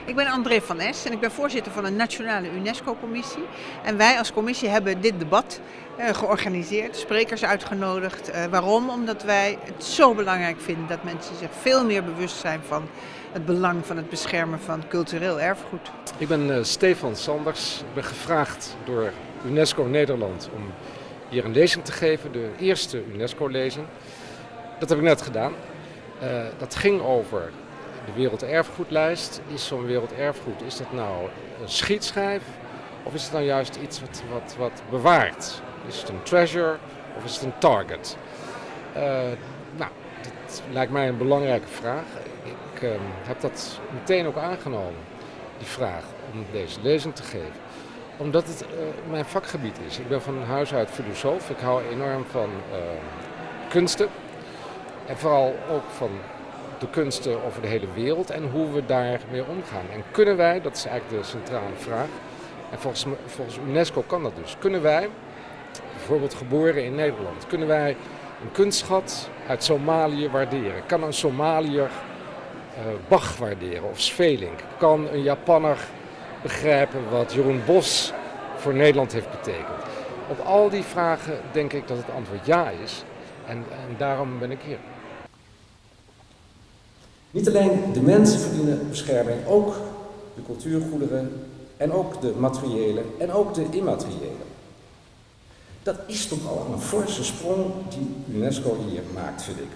Ik ben André van Es en ik ben voorzitter van een nationale UNESCO-commissie. En wij als commissie hebben dit debat georganiseerd, sprekers uitgenodigd. Waarom? Omdat wij het zo belangrijk vinden dat mensen zich veel meer bewust zijn van het belang van het beschermen van cultureel erfgoed. Ik ben Stephan Sanders. Ik ben gevraagd door UNESCO Nederland om hier een lezing te geven, de eerste UNESCO-lezing. Dat heb ik net gedaan. Dat ging over de werelderfgoedlijst. Is zo'n werelderfgoed, is dat nou een schietschijf of is het nou juist iets wat bewaart? Is het een treasure of is het een target? Dat lijkt mij een belangrijke vraag. Ik heb dat meteen ook aangenomen, die vraag, om deze lezing te geven. Omdat het mijn vakgebied is. Ik ben van huis uit filosoof. Ik hou enorm van kunsten. En vooral ook van de kunsten over de hele wereld en hoe we daarmee omgaan. En kunnen wij, dat is eigenlijk de centrale vraag, en volgens UNESCO kan dat dus, kunnen wij, bijvoorbeeld geboren in Nederland, kunnen wij een kunstschat uit Somalië waarderen? Kan een Somaliër Bach waarderen of Svelink? Kan een Japanner begrijpen wat Jeroen Bos voor Nederland heeft betekend? Op al die vragen denk ik dat het antwoord ja is en daarom ben ik hier. Niet alleen de mensen verdienen bescherming, ook de cultuurgoederen en ook de materiële en ook de immateriële. Dat is toch al een forse sprong die UNESCO hier maakt, vind ik.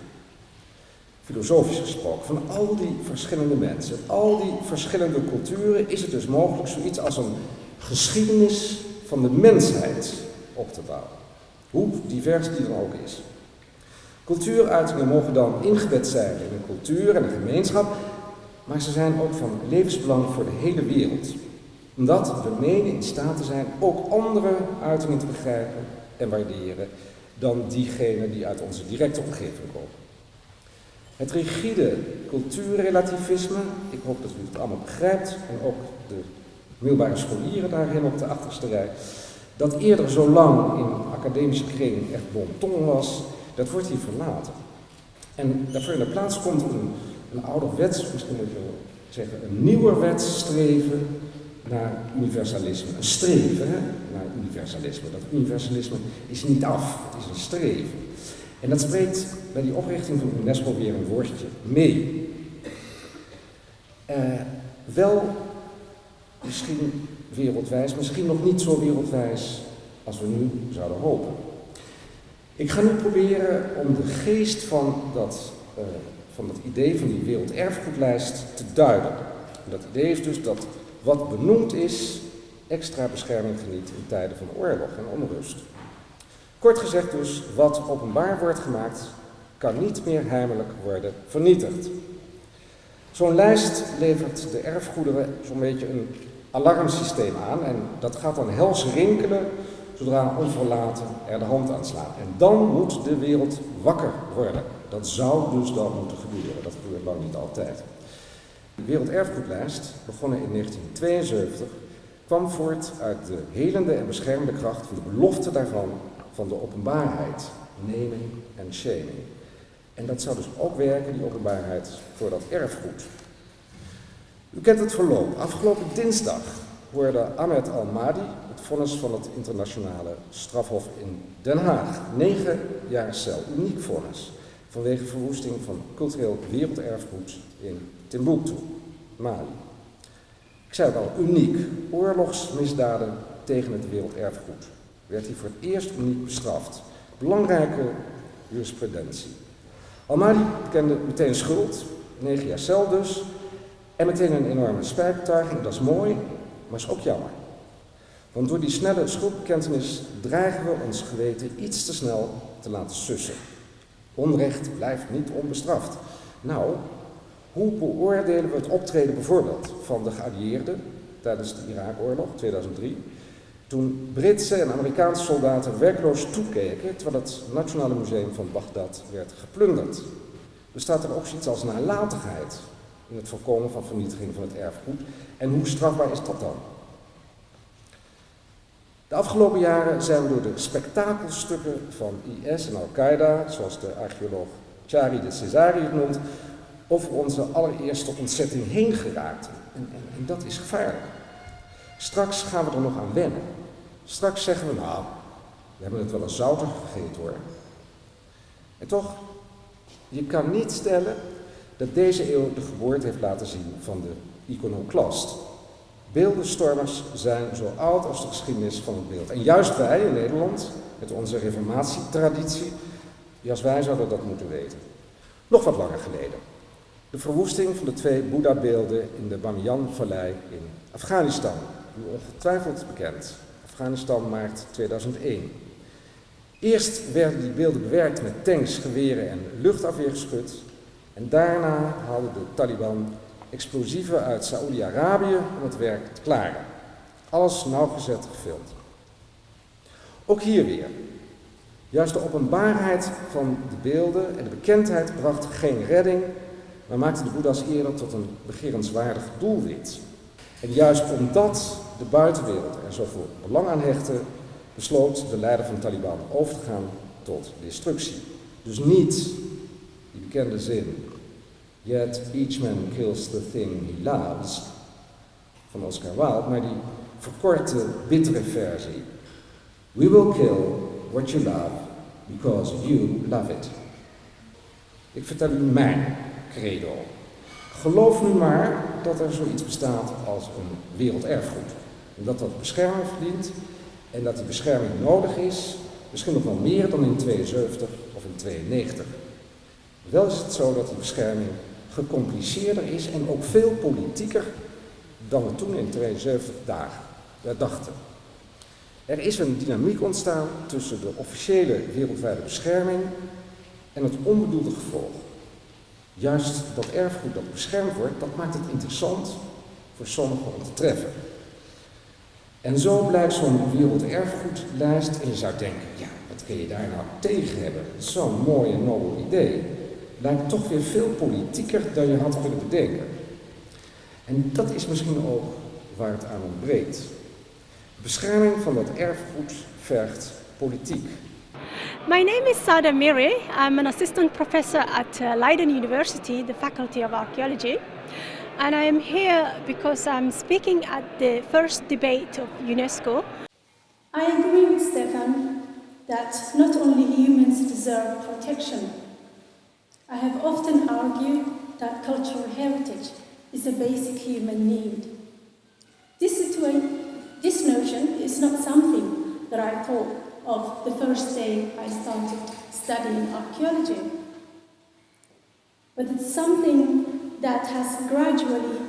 Filosofisch gesproken, van al die verschillende mensen, al die verschillende culturen, is het dus mogelijk zoiets als een geschiedenis van de mensheid op te bouwen. Hoe divers die dan ook is. Cultuuruitingen mogen dan ingebed zijn in een cultuur en een gemeenschap, maar ze zijn ook van levensbelang voor de hele wereld. Omdat we menen in staat te zijn ook andere uitingen te begrijpen en waarderen dan diegenen die uit onze directe omgeving komen. Het rigide cultuurrelativisme, ik hoop dat u het allemaal begrijpt, en ook de middelbare scholieren daarin op de achterste rij, dat eerder zo lang in academische kring echt bon ton was, dat wordt hier verlaten. En daarvoor in de plaats komt een ouderwets, misschien moet je wel zeggen, een nieuwerwets streven naar universalisme. Een streven naar universalisme. Dat universalisme is niet af, het is een streven. En dat spreekt bij die oprichting van UNESCO weer een woordje mee. Wel misschien wereldwijs, misschien nog niet zo wereldwijs als we nu zouden hopen. Ik ga nu proberen om de geest van dat idee van die werelderfgoedlijst te duiden. En dat idee is dus dat wat benoemd is, extra bescherming geniet in tijden van oorlog en onrust. Kort gezegd dus, wat openbaar wordt gemaakt, kan niet meer heimelijk worden vernietigd. Zo'n lijst levert de erfgoederen zo'n beetje een alarmsysteem aan en dat gaat dan hels rinkelen zodra onverlaten er de hand aan slaat. En dan moet de wereld wakker worden. Dat zou dus dan moeten gebeuren. Dat gebeurt lang niet altijd. De werelderfgoedlijst, begonnen in 1972, kwam voort uit de helende en beschermende kracht van de belofte daarvan, van de openbaarheid, naming en shaming. En dat zou dus ook werken, die openbaarheid, voor dat erfgoed. U kent het verloop. Afgelopen dinsdag hoorde Ahmed Al-Madi het vonnis van het internationale strafhof in Den Haag. 9 jaar cel, uniek vonnis, vanwege verwoesting van cultureel werelderfgoed in Timbuktu, Mali. Ik zei het al, uniek. Oorlogsmisdaden tegen het werelderfgoed. Werd hij voor het eerst uniek bestraft. Belangrijke jurisprudentie. Al-Madi kende meteen schuld, 9 jaar cel dus, en meteen een enorme spijtbetuiging. Dat is mooi, maar is ook jammer. Want door die snelle schuldbekentenis dreigen we ons geweten iets te snel te laten sussen. Onrecht blijft niet onbestraft. Nou, hoe beoordelen we het optreden bijvoorbeeld van de geallieerden tijdens de Irakoorlog 2003, toen Britse en Amerikaanse soldaten werkloos toekeken terwijl het Nationale Museum van Bagdad werd geplunderd? Bestaat er ook zoiets als nalatigheid in het voorkomen van vernietiging van het erfgoed? En hoe strafbaar is dat dan? De afgelopen jaren zijn we door de spektakelstukken van IS en Al-Qaeda, zoals de archeoloog Chari de Cesari het noemt, over onze allereerste ontzetting heen geraakt. En dat is gevaarlijk. Straks gaan we er nog aan wennen. Straks zeggen we, nou, we hebben het wel eens zouter gegeten hoor. En toch, je kan niet stellen dat deze eeuw de geboorte heeft laten zien van de iconoclast. Beeldenstormers zijn zo oud als de geschiedenis van het beeld. En juist wij in Nederland, met onze reformatietraditie, juist wij zouden dat moeten weten. Nog wat langer geleden. De verwoesting van de 2 Boeddha-beelden in de Bamiyan-vallei in Afghanistan. U ongetwijfeld bekend. Afghanistan maart 2001. Eerst werden die beelden bewerkt met tanks, geweren en luchtafweergeschut. En daarna haalden de Taliban explosieven uit Saoedi-Arabië om het werk te klaren. Alles nauwgezet gefilmd. Ook hier weer. Juist de openbaarheid van de beelden en de bekendheid bracht geen redding, maar maakte de Boeddha's eerder tot een begerenswaardig doelwit. En juist omdat de buitenwereld er zoveel belang aan hechtte, besloot de leider van de Taliban over te gaan tot destructie. Dus niet die bekende zin, yet each man kills the thing he loves, van Oscar Wilde, maar die verkorte, bittere versie. We will kill what you love, because you love it. Ik vertel u mijn credo. Geloof nu maar dat er zoiets bestaat als een werelderfgoed. En dat dat bescherming verdient en dat die bescherming nodig is, misschien nog wel meer dan in 72 of in 92. Wel is het zo dat die bescherming gecompliceerder is en ook veel politieker dan we toen in 72 dachten. Er is een dynamiek ontstaan tussen de officiële wereldwijde bescherming en het onbedoelde gevolg. Juist dat erfgoed dat beschermd wordt, dat maakt het interessant voor sommigen om te treffen. En zo blijkt zo'n werelderfgoedlijst, en je zou denken, ja, wat kun je daar nou tegen hebben? Zo'n mooi en nobel idee. Lijkt toch weer veel politieker dan je had kunnen bedenken. En dat is misschien ook waar het aan ontbreekt. De bescherming van dat erfgoed vergt politiek. My name is Sada Mire. I'm an assistant professor at Leiden University, the Faculty of Archaeology. And I am here because I'm speaking at the first debate of UNESCO. I agree with Stephan that not only humans deserve protection. I have often argued that cultural heritage is a basic human need. This notion is not something that I thought of the first day I started studying archaeology, but it's something that has gradually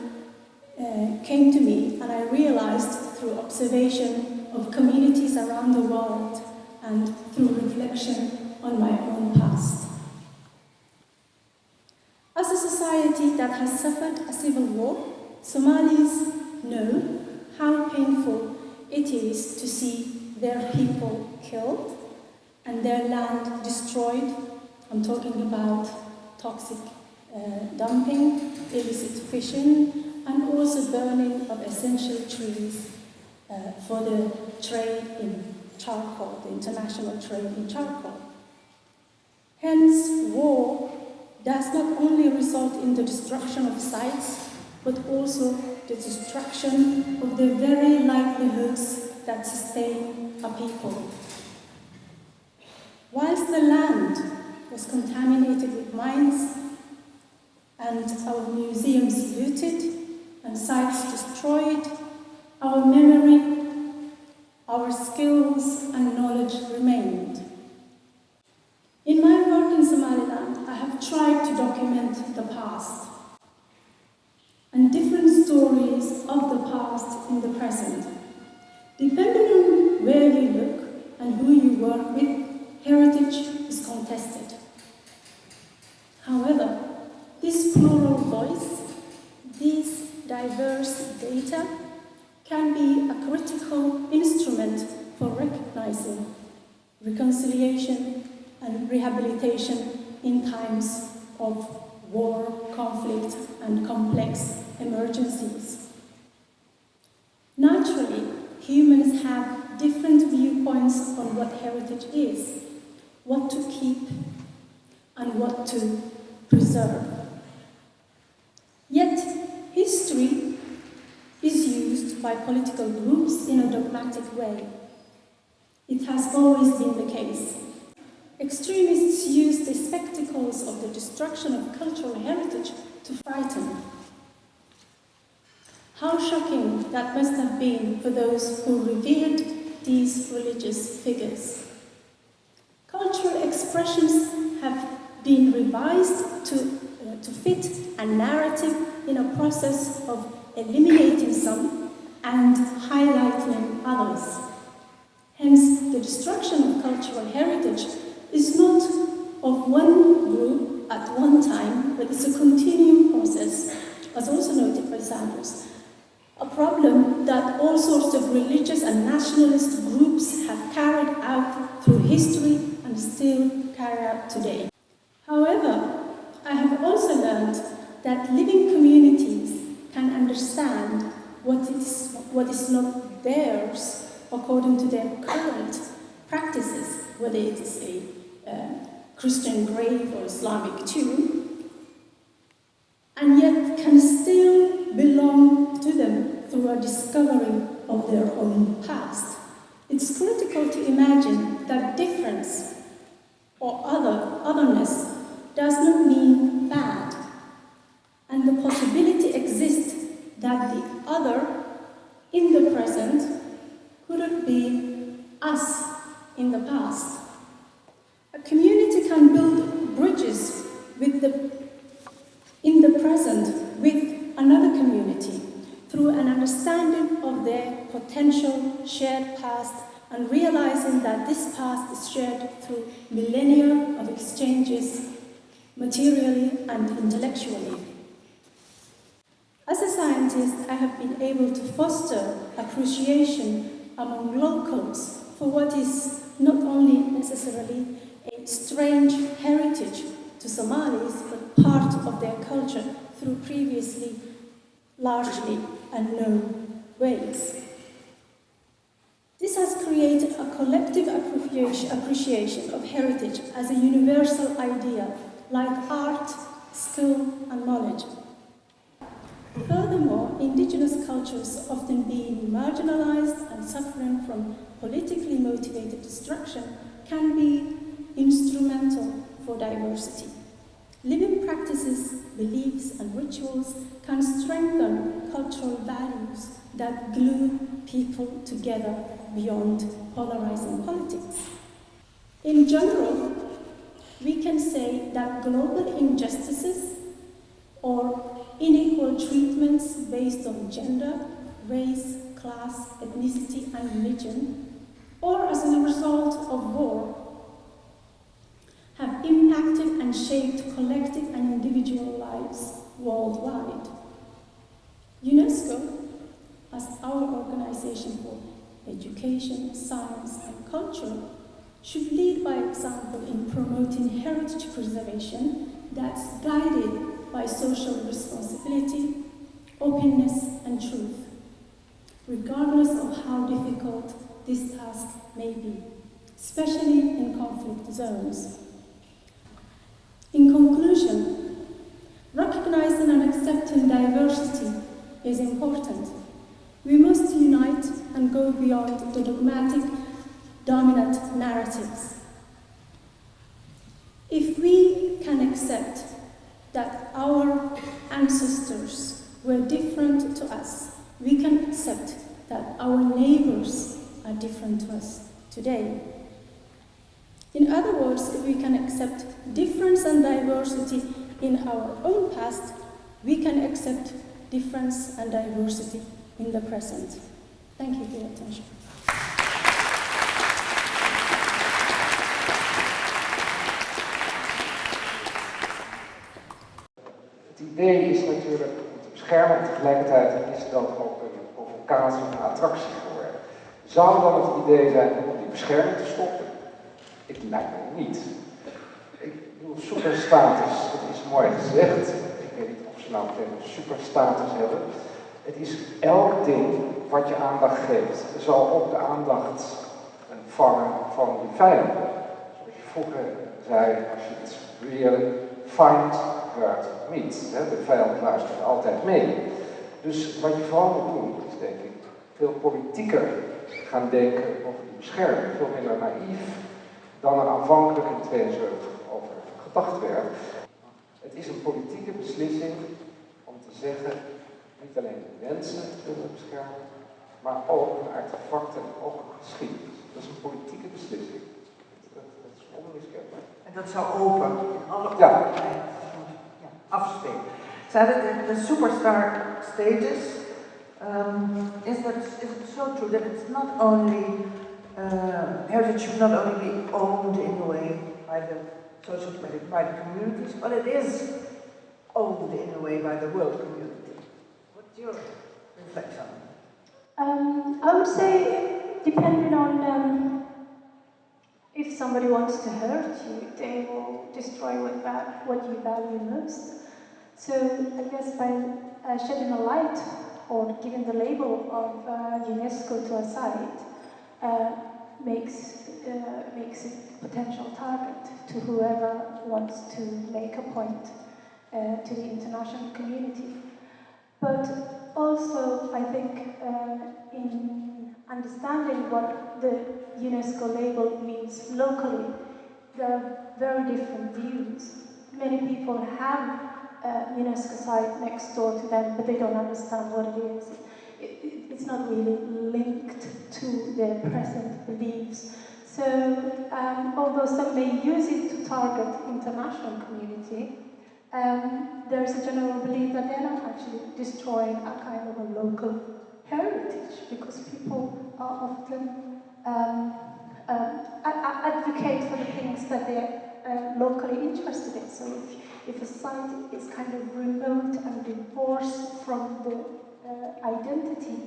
came to me, and I realized through observation of communities around the world and through reflection on my own past. As a society that has suffered a civil war, Somalis know how painful it is to see their people killed and their land destroyed. I'm talking about toxic dumping, illicit fishing, and also burning of essential trees for the trade in charcoal, the international trade in charcoal. Hence, war does not only result in the destruction of sites, but also the destruction of the very livelihoods that sustain a people. Whilst the land was contaminated with mines and our museums looted and sites destroyed, our memory, our skills and knowledge remained. In my work in Somaliland, I have tried to document the past and different stories of the past in the present. Depending on where you look and who you work with, heritage is contested. However, this plural voice, these diverse data, can be a critical instrument for recognizing reconciliation and rehabilitation in times of war, conflict, and complex emergencies. Naturally, humans have different viewpoints on what heritage is, what to keep, and what to preserve. Yet, history by political groups in a dogmatic way. It has always been the case. Extremists use the spectacles of the destruction of cultural heritage to frighten. How shocking that must have been for those who revered these religious figures. Cultural expressions have been revised to fit a narrative in a process of eliminating some and highlighting others. Hence, the destruction of cultural heritage is not of one group at one time, but it's a continuing process, as also noted by Sanders. A problem that all sorts of religious and nationalist groups have carried out through history and still carry out today. However, I have also learned that living communities can understand what is not theirs according to their current practices, whether it is a Christian grave or Islamic tomb, and yet can still belong to them through a discovery of their own past. It's critical to imagine that difference or otherness does not mean bad, and the possibility exists that the other in the present couldn't be us in the past. A community can build bridges in the present with another community through an understanding of their potential shared past and realizing that this past is shared through millennia of exchanges materially and intellectually. As a scientist, I have been able to foster appreciation among locals for what is not only necessarily a strange heritage to Somalis, but part of their culture through previously largely unknown ways. This has created a collective appreciation of heritage as a universal idea, like art, skill, and knowledge. Furthermore, indigenous cultures often being marginalized and suffering from politically motivated destruction can be instrumental for diversity. Living practices, beliefs, and rituals can strengthen cultural values that glue people together beyond polarizing politics. In general, we can say that global injustices or unequal treatments based on gender, race, class, ethnicity, and religion, or as a result of war, have impacted and shaped collective and individual lives worldwide. UNESCO, as our organization for education, science, and culture, should lead by example in promoting heritage preservation that's guided by social responsibility, openness, and truth, regardless of how difficult this task may be, especially in conflict zones. In conclusion, recognizing and accepting diversity is important. We must unite and go beyond the dogmatic, dominant narratives. If we can accept that our ancestors were different to us, we can accept that our neighbors are different to us today. In other words, if we can accept difference and diversity in our own past, we can accept difference and diversity in the present. Thank you for your attention. Het idee is natuurlijk om te beschermen, en tegelijkertijd is dat ook een provocatie of een attractie geworden. Zou dan het idee zijn om die bescherming te stoppen? Ik lijkt me niet. Ik bedoel, superstatus, dat is mooi gezegd. Ik weet niet of ze nou meteen een superstatus hebben. Het is elk ding wat je aandacht geeft, zal ook de aandacht vangen van je vijanden. Zoals je vroeger zei, als je het beweerde, find hurt meet. De vijand luistert altijd mee. Dus wat je vooral moet doen, is denk ik veel politieker gaan denken over die bescherming, veel minder naïef dan er aanvankelijk in 1972 over gedacht werd. Het is een politieke beslissing om te zeggen, niet alleen de mensen willen we beschermen, maar ook hun artefacten en ook hun geschiedenis. Dat is een politieke beslissing. Dat is onmiskenbaar. En dat zou open in alle afspelen. Sada, the superstar status, is it so true that it's not only, heritage should not only be owned in a way by the social, by the communities, but it is owned in a way by the world community. What's your reflection on that? I would say, depending on if somebody wants to hurt you, they will destroy what you value most. So I guess by shedding a light or giving the label of UNESCO to a site makes it a potential target to whoever wants to make a point to the international community. But also, I think in understanding what the UNESCO label means locally, there are very different views. Many people have a UNESCO site next door to them, but they don't understand what it is. It's not really linked to their present beliefs. So, although some may use it to target international community, there's a general belief that they're not actually destroying a kind of a local heritage, because people are often advocate for the things that they're locally interested in. So if a site is kind of remote and divorced from the identity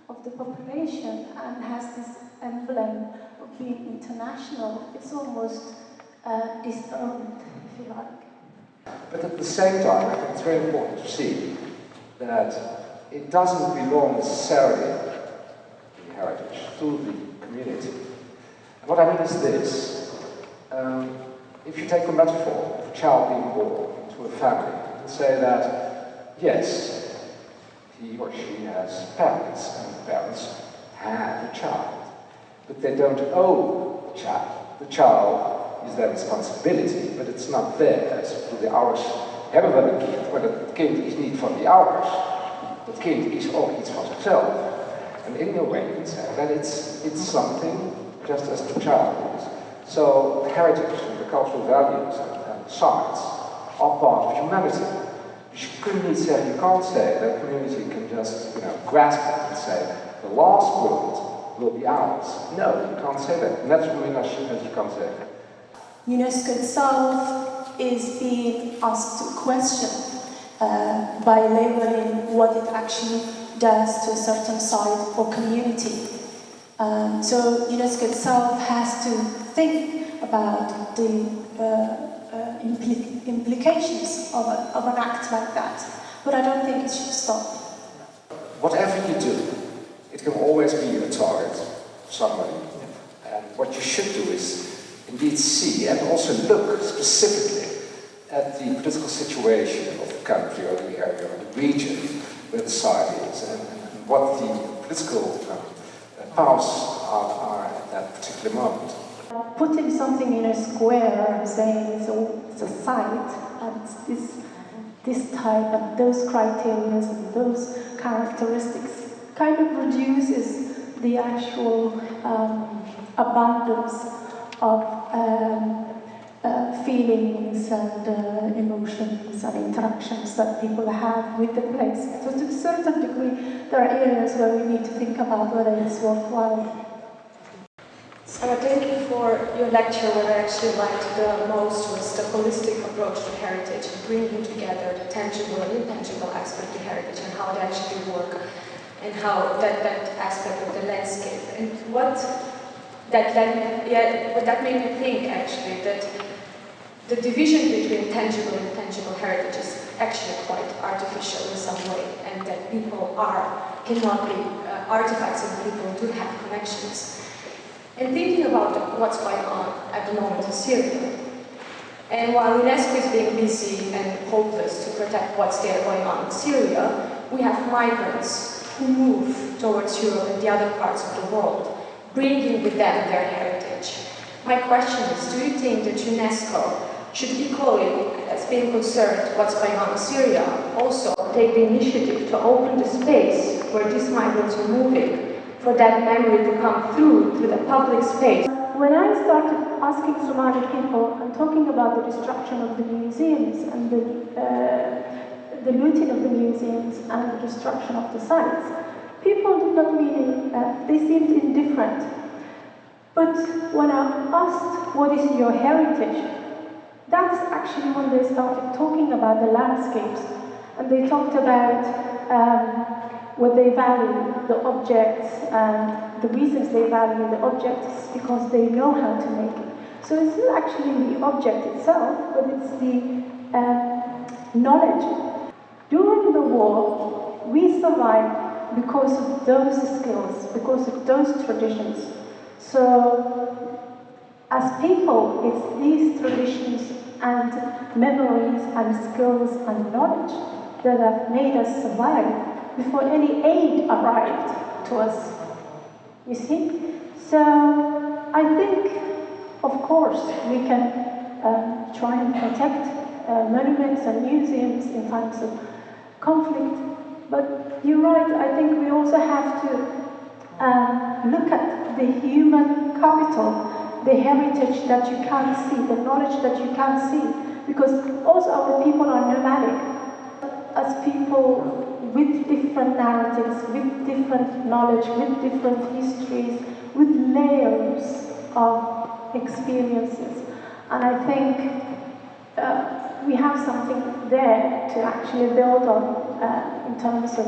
of the population and has this emblem of being international, it's almost disowned, if you like. But at the same time, I think it's very important to see that it doesn't belong necessarily, the heritage, to the community. And what I mean is this. If you take a metaphor of a child being born into a family and say that, yes, he or she has parents, and the parents have a child, but they don't own the child. The child is their responsibility, but it's not theirs. De ouders hebben wel een kind, maar dat kind is niet van die ouders. Dat kind is ook iets van zichzelf. And in a way, you can say that it's something just as the child is. So heritage and the cultural values and sites are part of humanity. You couldn't say, you can't say that a community can just, grasp it and say the last word will be ours. No, you can't say that. Net zo min als je kan zeggen. UNESCO itself is being asked to question by labeling what it actually does to a certain site or community. So UNESCO itself has to think about the implications of an act like that. But I don't think it should stop. Whatever you do, it can always be a target of somebody. And what you should do is indeed see and also look specifically at the political situation of the country or the area or the region where the site is and what the political powers are at that particular moment. Putting something in a square and saying it's a site and it's this type and those criteria and those characteristics kind of reduces the actual abundance of feelings and emotions and interactions that people have with the place. So to a certain degree, there are areas where we need to think about whether it's worthwhile. So thank you for your lecture. What I actually liked the most was the holistic approach to heritage, bringing together the tangible and intangible aspect of heritage and how they actually work, and how that aspect of the landscape. And what that made me think actually that the division between tangible and intangible heritage is actually quite artificial in some way, and that people cannot be artifacts, and people do have connections. And thinking about what's going on at the moment in Syria, and while UNESCO is being busy and hopeless to protect what's there going on in Syria, we have migrants who move towards Europe and the other parts of the world, bringing with them their heritage. My question is, do you think that UNESCO should equally, as being concerned what's going on in Syria, also take the initiative to open the space where these migrants are moving, for that memory to come through the public space? When I started asking Somali people and talking about the destruction of the museums and the looting of the museums and the destruction of the sites, people did not really, they seemed indifferent. But when I asked, what is your heritage? That's actually when they started talking about the landscapes. And they talked about what they value, the objects, and the reasons they value the objects is because they know how to make it. So it's not actually the object itself, but it's the knowledge. During the war, we survived because of those skills, because of those traditions. So, as people, it's these traditions and memories and skills and knowledge that have made us survive before any aid arrived to us. You see? So, I think, of course, we can try and protect monuments and museums in times of conflict. But you're right, I think we also have to look at the human capital, the heritage that you can't see, the knowledge that you can't see. Because also our people are nomadic. As people with different narratives, with different knowledge, with different histories, with layers of experiences. And I think we have something there to actually build on in terms of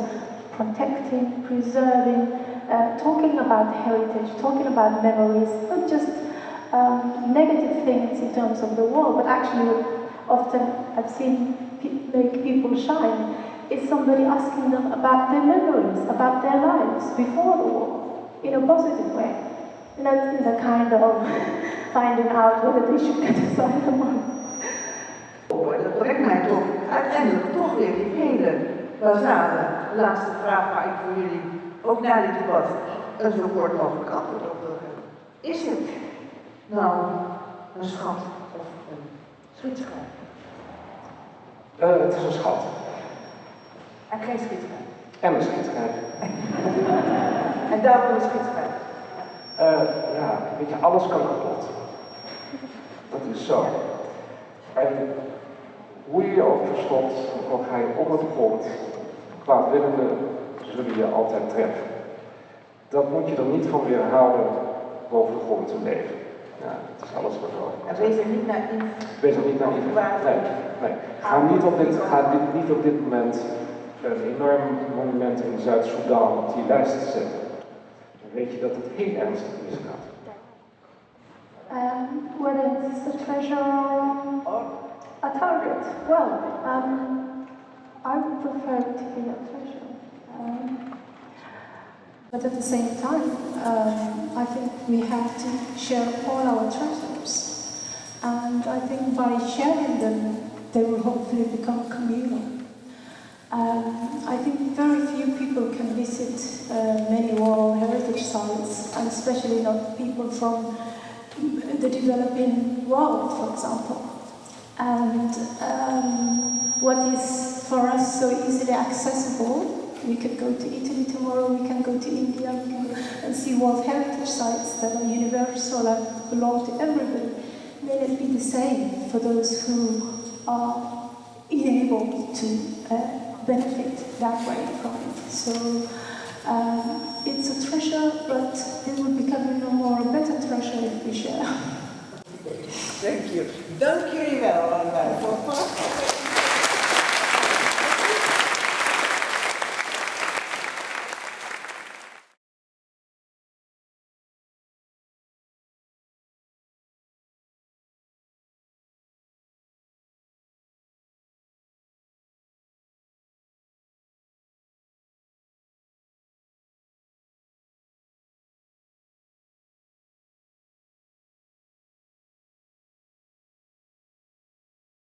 protecting, preserving, talking about heritage, talking about memories, not just negative things in terms of the war, but actually often I've seen make people shine is somebody asking them about their memories, about their lives before the war, in a positive way, not in the kind of finding out whether they should get asylum or not. Dat brengt mij toch uiteindelijk toch weer die hele basale laatste vraag waar ik voor jullie ook na dit debat een zo kort mogelijk antwoord op wil hebben. Is het nou een schat of een schietschijf? Het is een schat. En geen schietschijf. En een schietschijf. En daarom een schietschijf. Ja, weet je, alles kan kapot. Dat is zo. En hoe je ook verstopt, ook ga je op het grond, kwaadwillende zullen je altijd treffen. Dat moet je er niet van weerhouden boven de grond te leven. Ja, dat is alles wat zo. En wees er niet naïef. Wees er niet naïef. Nee. Ga niet op dit moment een enorm monument in Zuid-Soedan op die lijst zetten. Dan weet je dat het heel ernstig misgaat. Whether it's a treasure or a target, well, I would prefer it to be a treasure. But at the same time, I think we have to share all our treasures. And I think by sharing them, they will hopefully become communal. I think very few people can visit many World Heritage Sites, and especially not people from the developing world, for example. And what is for us so easily accessible, we could go to Italy tomorrow, we can go to India, we can go and see World Heritage Sites that are universal and belong to everybody. May it be the same for those who are unable to benefit that way from it. So it's a treasure, but it will become even more a better treasure if we share. Thank you. Dank jullie wel allebei voor